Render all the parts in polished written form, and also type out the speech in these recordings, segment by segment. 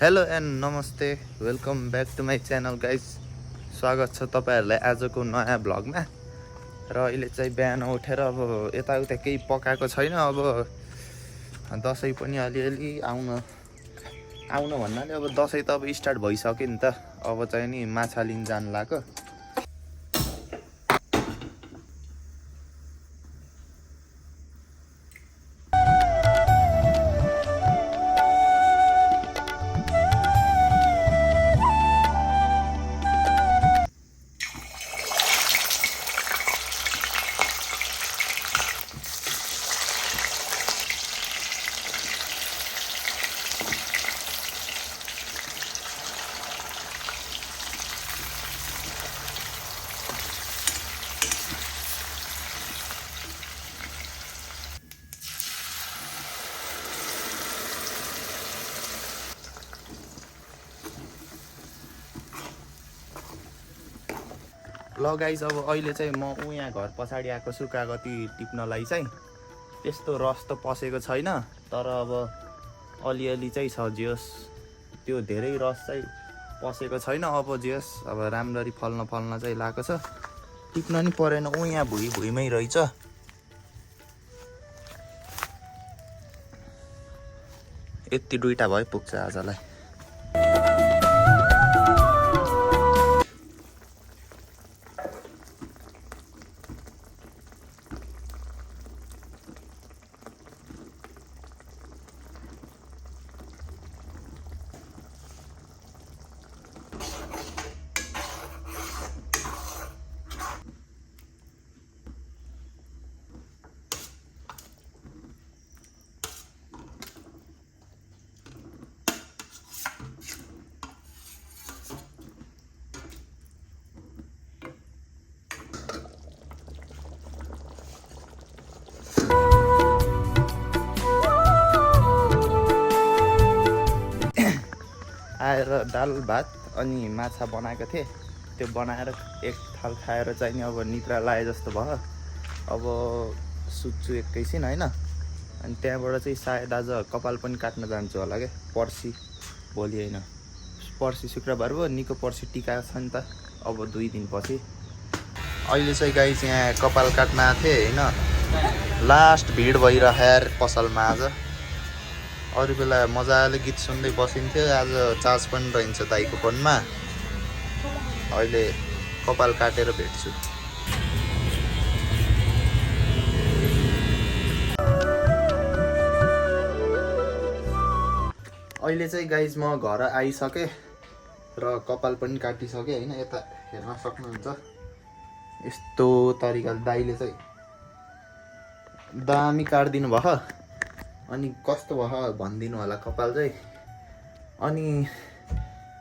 Hello and नमस्ते welcome back to my channel guys. स्वागत छ तपाईँहरूलाई आजको नयाँ भ्लगमा। र अहिले चाहिँ बिहान उठेर अब यताउता केही पकाएको छैन। अब दसैँ पनि अलिअलि आउन भन्नाले अब दसैँ त अब स्टार्ट भइसक्यो नि त। अब चाहिँ नि माछा लिन जानु लाग्यो। ल गाइज, अब अहिले चाहिँ म यहाँ घर पछाडि आएको छु कागती टिप्नलाई। चाहिँ त्यस्तो रस त पसेको छैन, तर अब अलिअलि चाहिँ छ। जियोस् त्यो धेरै रस चाहिँ पसेको छैन। अब जियोस् अब राम्ररी फल्न चाहिँ लागेको छ। टिप्न नि परेन, यहाँ भुइँमै रहेछ। यति दुईटा भए पुग्छ आजलाई। आएर दाल भात अनि माछा बनाएको थिएँ। त्यो बनाएर एक थाल खाएर चाहिँ नि अब निद्रा लाए जस्तो भयो। अब सुत्छु एकैछिन होइन। अनि त्यहाँबाट चाहिँ सायद आज कपाल पनि काट्न जान्छु होला क्या। पर्सि भोलि होइन, पर्सि शुक्रबार भयो। निको पर्सि टिका छ नि त, अब 2 दिनपछि। अहिले चाहिँ गाइस यहाँ कपाल काट्न आएको थिएँ होइन। लास्ट भिड भइरह्यो यार पसलमा आज। अरू बेला मजाले गीत सुन्दै बसिन्थ्यो, आज चार्ज पनि रहन्छ दाइको फोनमा। अहिले कपाल काटेर भेट्छु। अहिले चाहिँ गाइज म घर आइसकेँ र कपाल पनि काटिसकेँ होइन। यता हेर्न सक्नुहुन्छ, यस्तो तरिकाले दाइले चाहिँ दामी काटिदिनु भयो। अनि कस्तो भयो भनिदिनु होला कपाल चाहिँ। अनि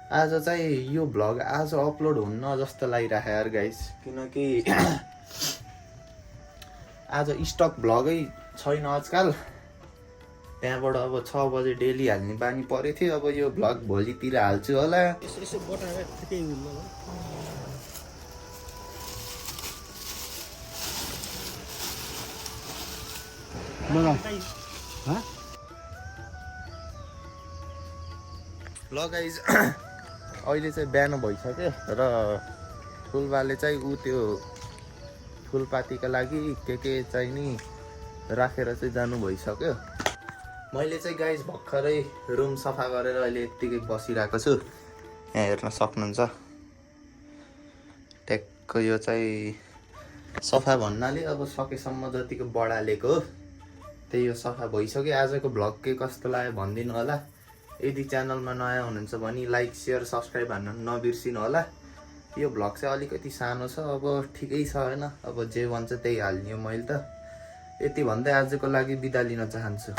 आज चाहिँ यो भ्लग आज अपलोड हुन्न जस्तो लागिरहेको यार गाइस, किनकि आज स्टक भ्लगै छैन आजकल। त्यहाँबाट अब 6 बजे डेली हाल्ने बानी परेको थियो। अब यो भ्लग भोलितिर हाल्छु होला। ल गाइज, अहिले चाहिँ बिहान भइसक्यो र फुलबाले चाहिँ त्यो फुलपातीको लागि के चाहिँ नि राखेर चाहिँ जानु भइसक्यो। मैले चाहिँ गाइज भर्खरै रुम सफा गरेर अहिले यत्तिकै बसिरहेको छु। यहाँ हेर्न सक्नुहुन्छ, ट्याक्क यो चाहिँ सफा भन्नाले अब सकेसम्म जतिको बढालेको हो त्यही यो सफा भइसक्यो। आजको भ्लग के कस्तो लाग्यो भनिदिनु होला। यदि च्यानलमा नयाँ हुनुहुन्छ भने लाइक सेयर सब्सक्राइब हान्न नबिर्सिनु होला। यो भ्लग चाहिँ अलिकति सानो छ, अब ठिकै छ होइन। अब जे भन्छ त्यही हाल्ने हो मैले त। यति भन्दै आजको लागि बिदा लिन चाहन्छु।